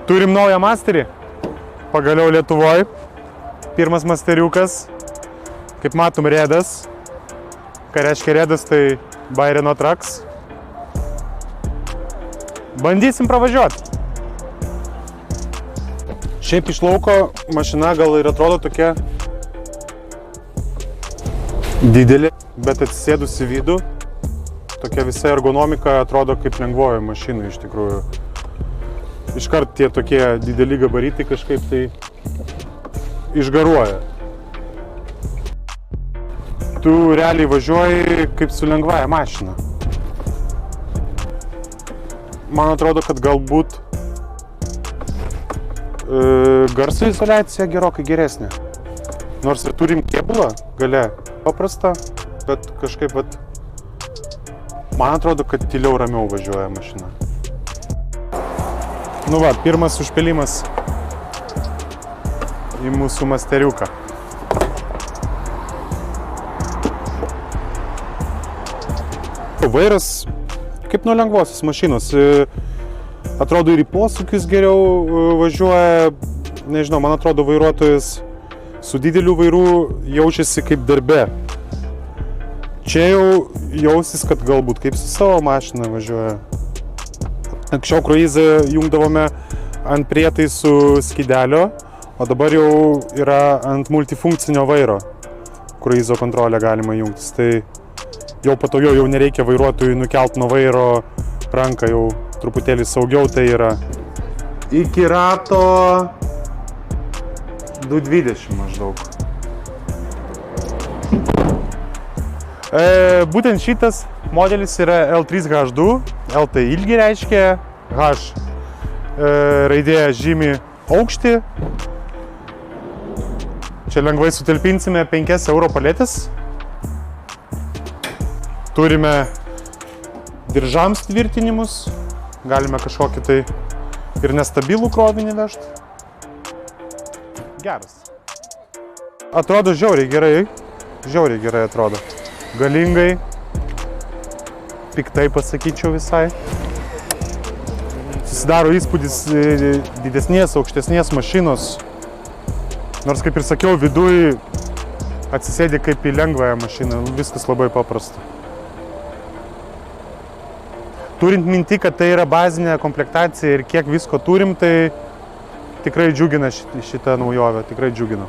Turim naują masterį, pagaliau Lietuvoje. Pirmas masteriukas, kaip matom, Redas. Ką reiškia Redas, tai Baireno Trucks. Bandysim pravažiuoti. Šiaip iš lauko mašina gal ir atrodo tokia didelė, bet atsisėdus į vidų, tokia visa ergonomika atrodo kaip lengvoji mašina iš tikrųjų. Iškart tie tokie dideli gabaritai kažkaip tai išgaruoja. Tu realiai važiuoji kaip su lengvąja mašina. Man atrodo, kad galbūt garso izoliacija gerokai geresnė. Nors ir turim kėbulą gale paprastą, bet kažkaip man atrodo, kad tyliau ramiau važiuoja mašina. Nu va, pirmas užpilimas į mūsų masteriuką. Vairas kaip nuo lengvosios mašinos. Atrodo ir į posūkius geriau važiuoja. Nežinau, man atrodo vairuotojas su dideliu vairu jaučiasi kaip darbe. Čia jau jausis, kad galbūt kaip su savo mašina važiuoja. Anksčiau kruizą jungdavome ant prietaisų skydelio, o dabar jau yra ant multifunkcinio vairo kruizo kontrolę galima jungtis. Tai jau patogiau, jau nereikia vairuotojui nukelt nuo vairo ranką, jau truputėlį saugiau tai yra. Iki rato 220 maždaug. Būtent šitas modelis yra L3H2, L tai ilgi reiškia, H raidė žymi aukštį. Čia lengvai sutalpinsime 5 euro paletės. Turime diržams tvirtinimus, galime kažkokį tai ir nestabilų krovinį vežti. Geras. Atrodo žiauriai gerai atrodo. Galingai, piktai pasakyčiau visai. Susidaro įspūdis didesnės, aukštesnės mašinos. Nors, kaip ir sakiau, viduj atsisėdi kaip į lengvąją mašiną, viskas labai paprasta. Turint minti, kad tai yra bazinė komplektacija ir kiek visko turim, tai tikrai džiugina šitą naujovę, tikrai džiugina.